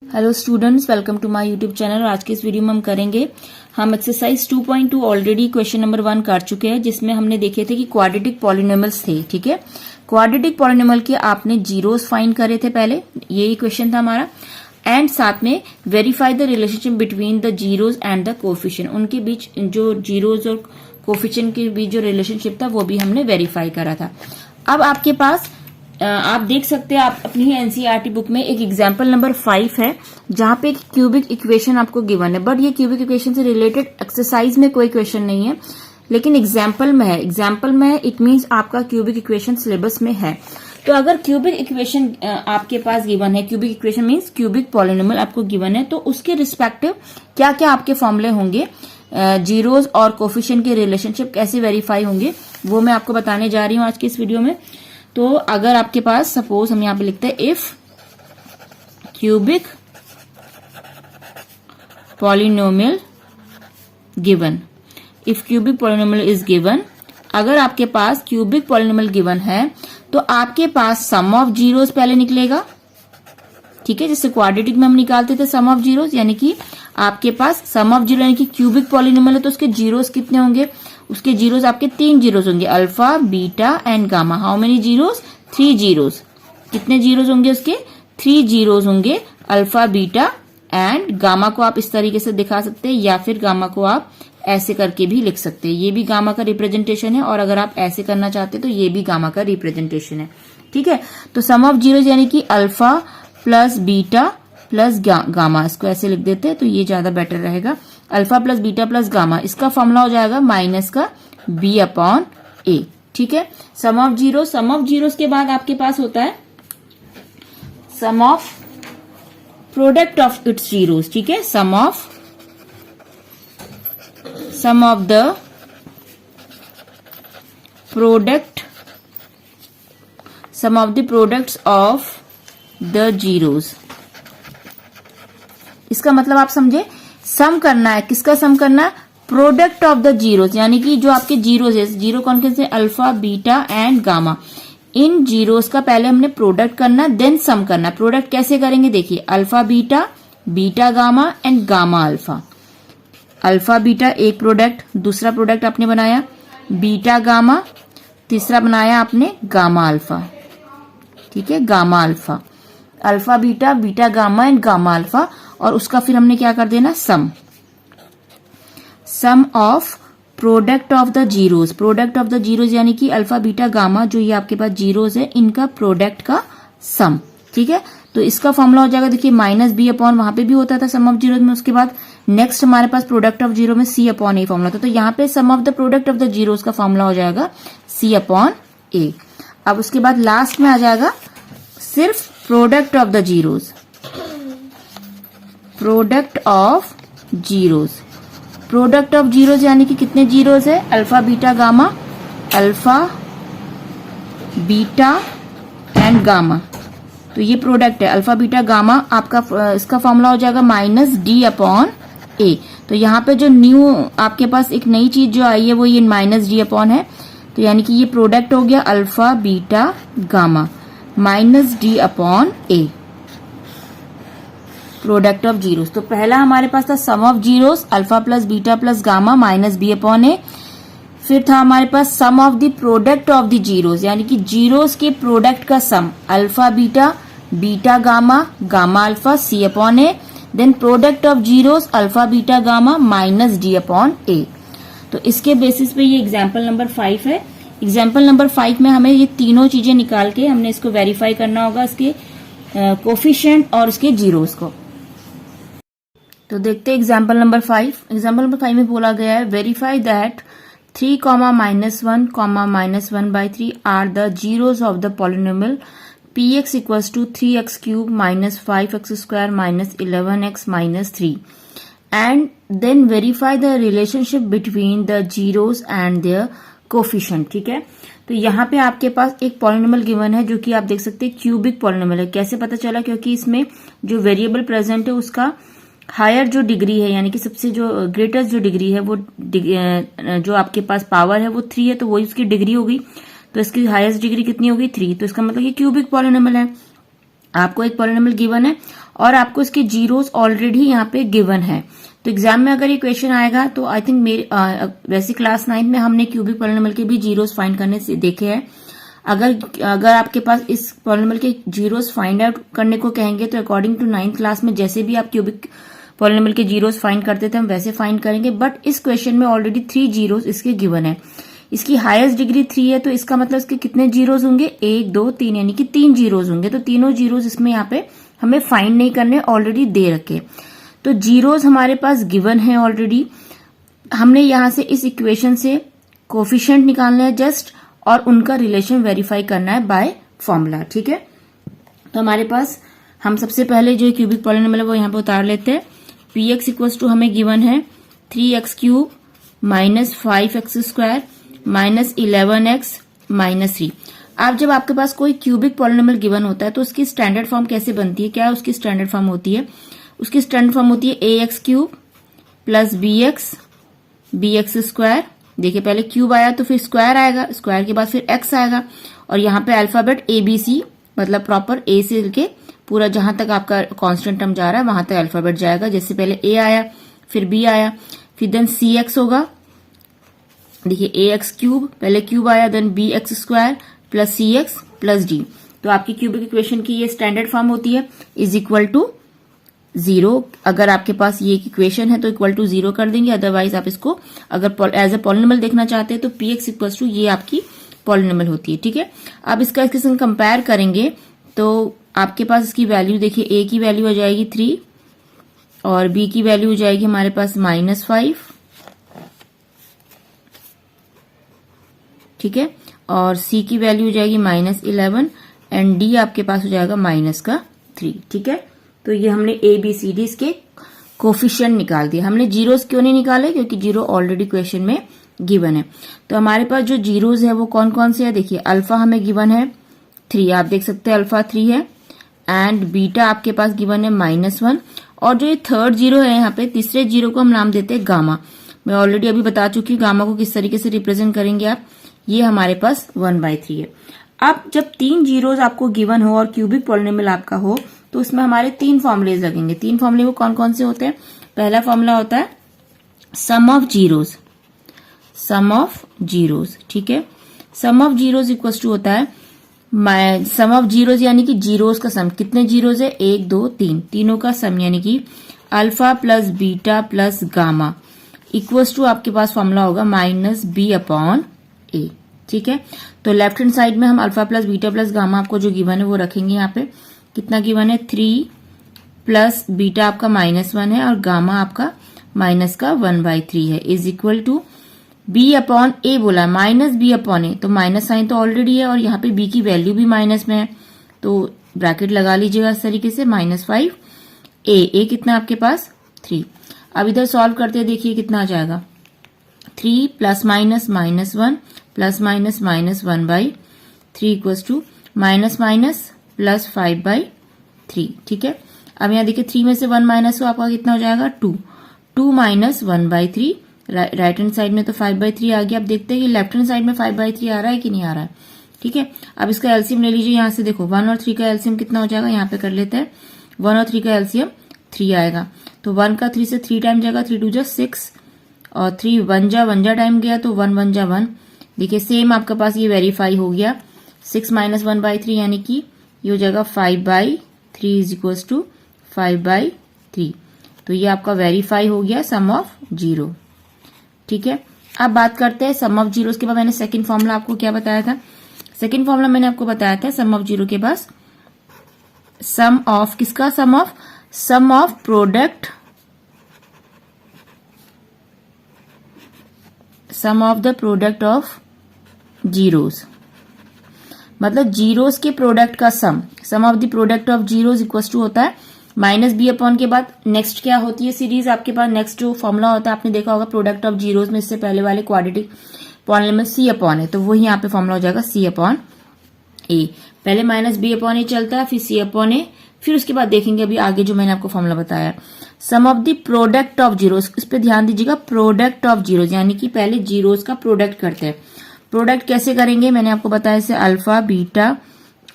Hello students, welcome to my YouTube channel. और आज के इस वीडियो में हम एक्सरसाइज 2.2 ऑलरेडी क्वेश्चन नंबर 1 कर चुके हैं, जिसमें हमने देखे थे कि क्वाड्रेटिक पॉलिनोमियल्स थे। ठीक है, क्वाड्रेटिक पॉलिनोमियल के आपने जीरोस फाइंड करे थे पहले, यही क्वेश्चन था हमारा। एंड साथ में verify the relationship between the zeros and the coefficient, उनके बीच जो जीरोस और कोफिशिएंट के बीच जो रिलेशनशिप था वो भी हमने वेरीफाई करा था। अब आपके पास आप देख सकते हैं, आप अपनी एनसीईआरटी बुक में एक एग्जाम्पल नंबर 5 है, जहां पे एक क्यूबिक इक्वेशन आपको गिवन है। बट ये क्यूबिक इक्वेशन से रिलेटेड एक्सरसाइज में कोई क्वेश्चन नहीं है, लेकिन एग्जाम्पल में है। एग्जाम्पल में इट मीन्स आपका क्यूबिक इक्वेशन सिलेबस में है। तो अगर क्यूबिक इक्वेशन आपके पास गिवन है, cubic equation means cubic polynomial आपको गिवन है, तो उसके रिस्पेक्टिव क्या क्या आपके फॉर्मूले होंगे, जीरोस और कोफिशिएंट के रिलेशनशिप कैसे वेरीफाई होंगे, वो मैं आपको बताने जा रही हूँ आज की इस वीडियो में। तो अगर आपके पास सपोज हम यहां पे लिखते हैं if cubic polynomial given, if cubic polynomial is given, अगर आपके पास क्यूबिक पॉलिनोमियल गिवन है तो आपके पास सम ऑफ जीरोस पहले निकलेगा। ठीक है, जैसे क्वाड्रेटिक में हम निकालते थे सम ऑफ जीरोस, यानी कि आपके पास सम ऑफ जीरो यानी कि क्यूबिक पॉलिनोमियल है तो उसके जीरोस कितने होंगे, उसके जीरोस आपके 3 जीरोस होंगे, alpha beta and gamma. How many zeros? 3 zeros. कितने जीरोस होंगे उसके? 3 जीरोस होंगे, अल्फा बीटा एंड गामा को आप इस तरीके से दिखा सकते हैं, या फिर गामा को आप ऐसे करके भी लिख सकते हैं। ये भी गामा का रिप्रेजेंटेशन है, और अगर आप ऐसे करना चाहते हैं तो ये भी गामा का रिप्रेजेंटेशन है। ठीक है, तो सम ऑफ जीरोस यानी कि alpha plus beta plus gamma, इसको ऐसे लिख देते हैं तो ये ज्यादा बेटर रहेगा। Alpha plus beta plus gamma, इसका फॉर्मूला हो जाएगा माइनस का बी अपॉन ए। ठीक है, सम ऑफ जीरोस के बाद आपके पास होता है sum of product of its zeros. ठीक है, sum of the products of the zeros. इसका मतलब आप समझे, सम करना है, किसका सम करना है? प्रोडक्ट ऑफ द जीरोस, यानी कि जो आपके जीरोस है, जीरो कौन कौन से? Alpha beta and gamma. In zeros का पहले हमने प्रोडक्ट करना, देन सम करना। प्रोडक्ट कैसे करेंगे? देखिए, alpha beta, beta gamma and gamma alpha. Alpha beta एक प्रोडक्ट, दूसरा प्रोडक्ट आपने बनाया बीटा गामा, तीसरा बनाया आपने गामा अल्फा। ठीक है, gamma alpha, alpha beta, beta gamma and gamma alpha, और उसका फिर हमने क्या कर देना? Sum of product of the zeros. Product of the zeros यानी कि अल्फा बीटा गामा, जो ये आपके पास जीरोस है, इनका प्रोडक्ट का सम। ठीक है, तो इसका फॉर्मूला हो जाएगा, देखिए माइनस बी अपॉन, वहां पे भी होता था सम ऑफ जीरोस में। उसके बाद नेक्स्ट हमारे पास प्रोडक्ट ऑफ जीरो में सी अपॉन ए फॉर्मूला था, तो यहाँ पे sum of the product of the zeros का फॉर्मूला हो जाएगा सी अपॉन ए। अब उसके बाद लास्ट में आ जाएगा सिर्फ product of the zeros, product of zeros. Product of zeros यानी कि कितने जीरोस है? Alpha beta gamma, alpha beta and gamma, तो ये प्रोडक्ट है अल्फा बीटा गामा। आपका इसका फॉर्मूला हो जाएगा माइनस डी अपॉन ए। तो यहाँ पे जो न्यू आपके पास एक नई चीज जो आई है वो ये माइनस डी अपॉन है, तो यानी कि ये प्रोडक्ट हो गया alpha beta gamma minus D upon A, product of zeros. तो पहला हमारे पास था sum of zeros, alpha plus beta plus gamma minus B upon A. फिर था हमारे पास sum of the product of the zeros, यानी कि जीरोस के प्रोडक्ट का sum, alpha beta, beta gamma, gamma alpha, C upon A. Then product of zeros, alpha beta gamma minus D upon A. तो इसके बेसिस पे ये example number 5 है। Example number 5 में हमें ये तीनों चीजें निकाल के हमने इसको वेरीफाई करना होगा, इसके कोफिशिएंट और उसके जीरोस को। तो देखते हैं एग्जाम्पल नंबर 5। एग्जाम्पल नंबर 5 में बोला गया है verify that 3, -1, -1/3 are the zeros of the polynomial px equals to 3x cube minus 5x square minus 11x minus 3, and then verify the relationship between the zeros and their coefficient. ठीक है, तो यहाँ पे आपके पास एक पॉलिनोमियल गिवन है, जो कि आप देख सकते हैं क्यूबिक पॉलिनोमियल है। कैसे पता चला? क्योंकि इसमें जो वेरिएबल प्रेजेंट है उसका हायर जो डिग्री है, यानी कि सबसे जो ग्रेटेस्ट जो डिग्री है वो जो आपके पास पावर है वो 3 है, तो वही उसकी डिग्री होगी। तो इसकी हाईएस्ट डिग्री कितनी होगी? 3। तो इसका मतलब ये क्यूबिक पॉलिनोमियल है। आपको एक पॉलिनोमियल गिवन है और आपको इसके जीरोस ऑलरेडी यहाँ पे गिवन है। तो एग्जाम में अगर ये क्वेश्चन आएगा तो आई थिंक मेरे वैसे क्लास 9 में हमने क्यूबिक पॉलिनोमियल के भी जीरोस फाइंड करने से देखे हैं। अगर आपके पास इस पॉलिनोमियल के जीरोस फाइंड आउट करने को कहेंगे तो अकॉर्डिंग टू 9th क्लास में जैसे भी आप क्यूबिक पॉलिनोमियल के जीरोस फाइंड करते थे हम वैसे फाइंड करेंगे, बट इस क्वेश्चन में ऑलरेडी 3 जीरोस इसके गिवन है। इसकी हाईएस्ट डिग्री 3 है, तो इसका मतलब इसके कितने जीरोस होंगे, 1 2 3, यानी कि 3 जीरोस होंगे। तो तीनों जीरोस इसमें यहाँ पे हमें फाइंड नहीं करने, ऑलरेडी दे रखे। तो जीरोस हमारे पास गिवन है ऑलरेडी। हमने यहां से इस इक्वेशन से कोफिशिएंट निकालना है जस्ट, और उनका रिलेशन वेरीफाई करना है बाय फॉर्मूला। ठीक है, तो हमारे पास हम सबसे पहले जो क्यूबिक पॉलिनोमियल है वो यहाँ पे उतार लेते हैं। पी एक्स इक्वल्स टू हमें गिवन है 3x³ minus 5x² minus 11x minus 3। अब जब आपके पास कोई क्यूबिक पॉलिनोमियल गिवन होता है तो उसकी स्टैंडर्ड फॉर्म कैसे बनती है, क्या उसकी स्टैंडर्ड फॉर्म होती है, उसकी स्टैंडर्ड फॉर्म होती है ax³ प्लस bx² देखिए पहले क्यूब आया तो फिर स्क्वायर आएगा, स्क्वायर के बाद फिर x आएगा, और यहाँ पे अल्फाबेट ABC मतलब प्रॉपर A से लेके पूरा जहां तक आपका कांस्टेंट टर्म जा रहा है वहां तक अल्फाबेट जाएगा। जैसे पहले A आया, फिर B आया, फिर देन CX होगा। देखिए ax³ पहले क्यूब आया, then bx² plus CX plus D। तो आपकी क्यूबिक इक्वेशन की ये स्टैंडर्ड फॉर्म होती है, इज इक्वल टू 0। अगर आपके पास ये इक्वेशन है तो इक्वल टू 0 कर देंगे, अदरवाइज आप इसको अगर एज अ पॉलिनोमियल देखना चाहते हैं तो px इक्वल टू ये आपकी पॉलिनोमियल होती है। ठीक है, अब इसका इसके संग कंपेयर करेंगे तो आपके पास इसकी वैल्यू देखिए, a की वैल्यू हो जाएगी 3 और b की वैल्यू हो जाएगी हमारे पास -5। ठीक है, और c की वैल्यू हो जाएगी -11 एंड d आपके पास हो जाएगा -3। ठीक है, तो ये हमने ABCD इसके कोफिशिएंट निकाल दिया। हमने जीरोस क्यों नहीं निकाले, क्योंकि जीरो ऑलरेडी क्वेश्चन में गिवन है। तो हमारे पास जो जीरोस है वो कौन कौन से है, देखिए अल्फा हमें गिवन है 3, आप देख सकते हैं अल्फा 3 है, एंड बीटा आपके पास गिवन है -1, और जो ये थर्ड जीरो है यहाँ पे, तीसरे जीरो को हम नाम देते हैं गामा। मैं ऑलरेडी अभी बता चुकी हूँ गामा को किस तरीके से रिप्रेजेंट करेंगे आप। ये हमारे पास 1/3 है। अब जब 3 जीरोस आपको गिवन हो और क्यूबिक पॉलिनोमियल आपका हो तो उसमें हमारे 3 फॉर्मुलेज लगेंगे। 3 फॉर्मुले वो कौन कौन से होते हैं, पहला फॉर्मूला होता है sum of zeros, sum of zeros. ठीक है, sum of zeros equal to होता है सम ऑफ जीरोस यानी कि जीरोस का सम, कितने जीरोस है 1 2 3, तीनों का सम यानी कि alpha plus beta plus gamma equals to आपके पास फॉर्मूला होगा -b/a। ठीक है, तो लेफ्ट हैंड साइड में हम alpha plus beta plus gamma आपको जो गिवन है वो रखेंगे। यहाँ पे कितना गिवन है 3 प्लस बीटा आपका -1 है और गामा आपका -1/3 है, इज इक्वल टू b/a बोला -b/a, तो माइनस साइन तो ऑलरेडी है और यहाँ पे b की वैल्यू भी माइनस में है, तो ब्रैकेट लगा लीजिएगा इस तरीके से -5 a कितना आपके पास 3। अब इधर सॉल्व करते हैं, देखिए कितना आ जाएगा 3 plus minus -1 plus minus -1/3 equals to minus minus plus 5/3। ठीक है, अब यहाँ देखिए 3 में से 1 माइनस हो आपका कितना हो जाएगा 2 माइनस 1/3। राइट हैंड साइड में तो 5/3 आ गया। अब देखते हैं कि लेफ्ट हैंड साइड में 5/3 आ रहा है कि नहीं आ रहा है। ठीक है, अब इसका एलसीएम ले लीजिए। यहाँ से देखो 1 और 3 का एलसीएम कितना हो जाएगा, यहाँ पे कर लेते हैं 1 और 3 का एलसीएम 3 आएगा, तो 1 का 3 से 3 टाइम जाएगा, 3 2 जा 6 और 3 1 जा टाइम गया तो 1 1 जा 1। देखिए सेम आपके पास ये वेरीफाई हो गया, 6 माइनस 1/3 यानी कि ये हो जाएगा 5/3 इज इक्वल्स टू 5/3। तो ये आपका वेरीफाई हो गया सम ऑफ जीरो। ठीक है, अब बात करते हैं सम ऑफ जीरोस के बाद मैंने सेकंड फॉर्मूला आपको क्या बताया था। सेकंड फॉर्मूला मैंने आपको बताया था सम ऑफ जीरो के पास सम ऑफ किसका, sum of product, sum of the product of zeros, मतलब जीरोस के प्रोडक्ट का sum of the product of zeros equal to होता है -b/, के बाद नेक्स्ट क्या होती है सीरीज आपके पास, नेक्स्ट जो फॉर्मूला होता है आपने देखा होगा प्रोडक्ट ऑफ जीरोस में, इससे पहले वाले क्वाड्रेटिक पॉलिनोमियल c/a है, तो वही यहाँ पे फॉर्मूला हो जाएगा c/a। पहले -b/a चलता है, फिर c/a, फिर उसके बाद देखेंगे अभी आगे जो मैंने आपको फॉर्मूला बताया sum of the product of zeros. इस पे ध्यान दीजिएगा, प्रोडक्ट ऑफ जीरोस यानी कि पहले जीरोस का प्रोडक्ट करते हैं। प्रोडक्ट कैसे करेंगे मैंने आपको बताया, जैसे अल्फा बीटा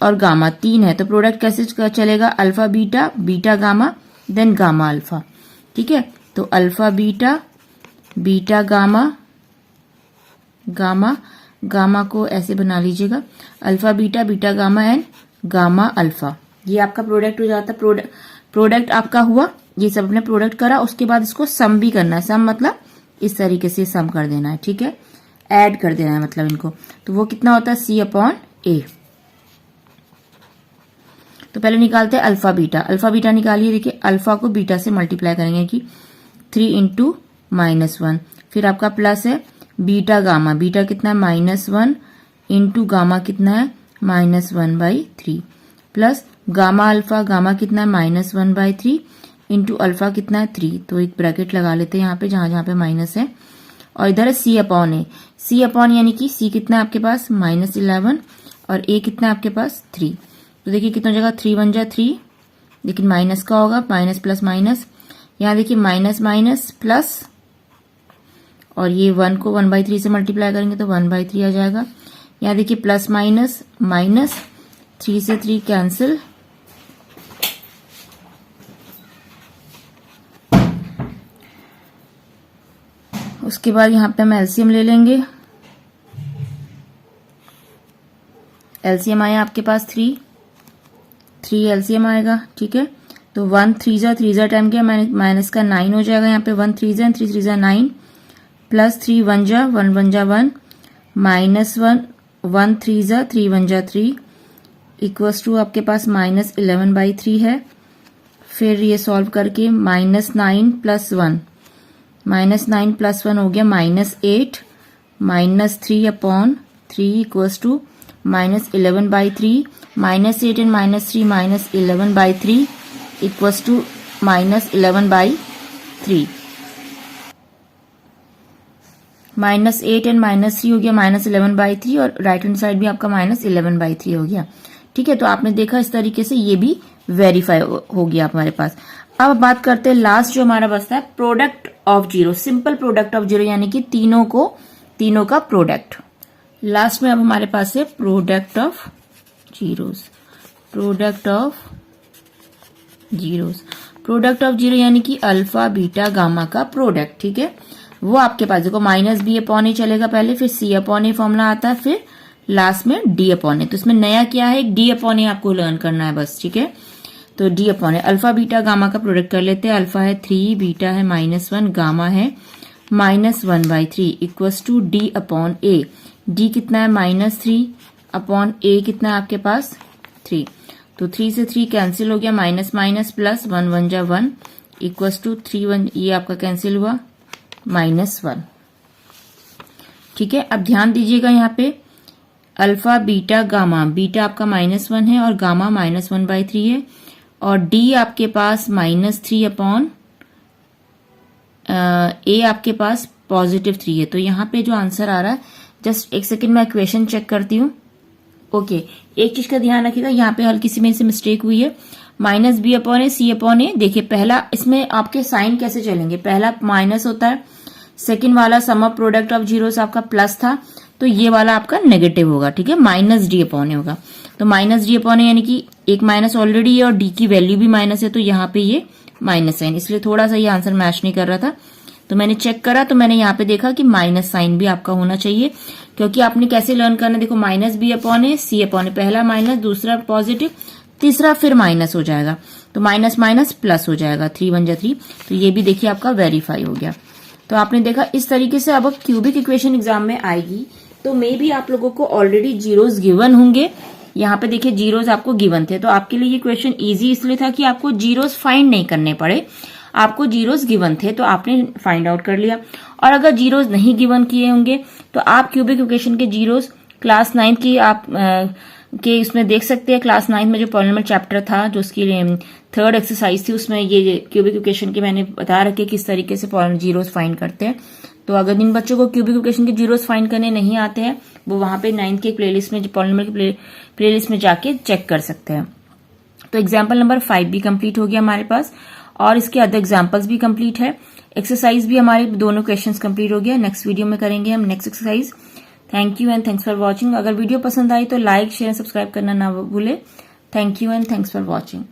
और गामा 3 है, तो प्रोडक्ट कैसे चलेगा, alpha beta, beta gamma, then gamma alpha. ठीक है, तो alpha beta, beta gamma, gamma, gamma को ऐसे बना लीजिएगा, alpha beta, beta gamma and gamma alpha. ये आपका प्रोडक्ट हो जाता है। प्रोडक्ट आपका हुआ, ये सब अपने प्रोडक्ट करा, उसके बाद इसको सम भी करना है। सम मतलब इस तरीके से सम कर देना है। ठीक है, ऐड कर देना है मतलब इनको। तो वो कितना होता है, C/A। तो पहले निकालते हैं अल्फा बीटा। अल्फा बीटा निकालिए, देखिए अल्फा को बीटा से मल्टीप्लाई करेंगे कि 3 इंटू -1, फिर आपका प्लस है बीटा गामा, बीटा कितना है -1 इंटू गामा कितना है -1/3, प्लस गामा अल्फा, गामा कितना है -1/3 इंटू अल्फा कितना है 3। तो एक ब्रैकेट लगा लेते हैं यहाँ पे, जहां जहां पे माइनस है, और इधर है C/A। C/ यानी कि C कितना है आपके पास -11 और A कितना है आपके पास 3। तो देखिए कितना जगह 3 1 जा 3, लेकिन माइनस का होगा, माइनस प्लस माइनस, यहाँ देखिए माइनस माइनस प्लस, और ये 1 को 1/3 से मल्टीप्लाई करेंगे तो 1/3 आ जाएगा। यहाँ देखिए प्लस माइनस माइनस, 3 से 3 कैंसिल, उसके बाद यहाँ पे हम एलसीएम ले लेंगे। एलसीएम आया आपके पास 3 एलसीएम आएगा। ठीक है, तो 1 3 जा टाइम क्या, माइनस का 9 हो जाएगा यहाँ पे, 1 3 जा 3 3 जा 9, प्लस 3 1 जा 1 -1, 1 3 जा 3 1 जा 3 इक्वल्स टू आपके पास -11/3 है। फिर ये सॉल्व करके -9 + 1, -9 + 1 हो गया -8, -3/3 equals to -11/3, -8 and -3 -11/3 equals to -11/3, -8 and -3 हो गया -11/3, और राइट हैंड साइड भी आपका -11/3 हो गया। ठीक है, तो आपने देखा इस तरीके से ये भी वेरीफाई हो गया हमारे पास। अब बात करते हैं लास्ट जो हमारा बचता है, product of zero, simple product of zero, यानी कि तीनों का प्रोडक्ट। लास्ट में अब हमारे पास है product of zeros. Product of zero यानी कि अल्फा बीटा गामा का प्रोडक्ट। ठीक है, वो आपके पास देखो -B/A चलेगा पहले, फिर C/A फॉर्मूला आता है, फिर लास्ट में D/A। तो इसमें नया क्या है, D/A आपको लर्न करना है बस। ठीक है, तो D/A, अल्फा बीटा गामा का प्रोडक्ट कर लेते हैं। अल्फा है 3, बीटा है -1, गामा है -1/3 इक्वल्स टू D/A। D कितना है -3/A कितना है आपके पास 3, तो 3 से 3 कैंसिल हो गया, माइनस माइनस प्लस, 1 1 जा 1 इक्वल्स टू 3 1, ये आपका कैंसिल हुआ -1। ठीक है, अब ध्यान दीजिएगा यहाँ पे अल्फा बीटा गामा, बीटा आपका -1 है और गामा -1/3 है, और D आपके पास -3/A आपके पास +3 है। तो यहाँ पे जो आंसर आ रहा है, जस्ट एक सेकंड मैं इक्वेशन चेक करती हूँ। ओके, एक चीज का ध्यान रखिएगा, यहाँ पे हल्की सी मेरे से मिस्टेक हुई है, -B/A C/A। देखिए पहला इसमें आपके साइन कैसे चलेंगे, पहला माइनस होता है, सेकंड वाला सम ऑफ प्रोडक्ट ऑफ जीरोस आपका प्लस था, तो ये वाला आपका नेगेटिव होगा। ठीक है, -D/A होगा, तो -D/A यानी कि एक माइनस ऑलरेडी है और D की वैल्यू भी माइनस है, तो यहाँ पे ये माइनस साइन, इसलिए थोड़ा सा ये आंसर मैच नहीं कर रहा था। तो मैंने चेक करा, तो मैंने यहाँ पे देखा कि माइनस साइन भी आपका होना चाहिए, क्योंकि आपने कैसे लर्न करना, देखो -B/A C/A, पहला माइनस, दूसरा पॉजिटिव, तीसरा फिर माइनस हो जाएगा, तो माइनस माइनस प्लस हो जाएगा, 3 1 जा 3। तो ये भी देखिए आपका वेरीफाई हो गया। तो आपने देखा इस तरीके से अब क्यूबिक इक्वेशन एग्जाम में आएगी, तो मे भी आप लोगों को ऑलरेडी जीरोस गिवन होंगे। यहाँ पे देखिए जीरोस आपको गिवन थे, तो आपके लिए ये क्वेश्चन इजी इसलिए था कि आपको जीरोस फाइंड नहीं करने पड़े, आपको जीरोस गिवन थे तो आपने फाइंड आउट कर लिया। और अगर जीरोस नहीं गिवन किए होंगे तो आप क्यूबिक इक्वेशन के जीरोस क्लास 9 की आप के इसमें देख सकते हैं। क्लास 9 में जो पॉलिनोमियल चैप्टर था, जो उसकी 3rd एक्सरसाइज थी, उसमें ये क्यूबिक इक्वेशन के मैंने बता रखे किस तरीके से जीरोस फाइंड करते हैं। तो अगर जिन बच्चों को क्यूबिक इक्वेशन के जीरोस फाइंड करने नहीं आते हैं, वो वहां पे 9th के प्लेलिस्ट में, पॉलिनोमियल की प्लेलिस्ट में जाके चेक कर सकते हैं। तो एग्जाम्पल नंबर 5 भी कंप्लीट हो गया हमारे पास, और इसके अदर एग्जाम्पल्स भी कंप्लीट है। एक्सरसाइज भी हमारे दोनों क्वेश्चंस कंप्लीट हो गया। नेक्स्ट वीडियो में करेंगे हम next exercise. Thank you and thanks for watching. अगर वीडियो पसंद आई तो लाइक शेयर सब्सक्राइब करना ना भूले। Thank you and thanks for watching.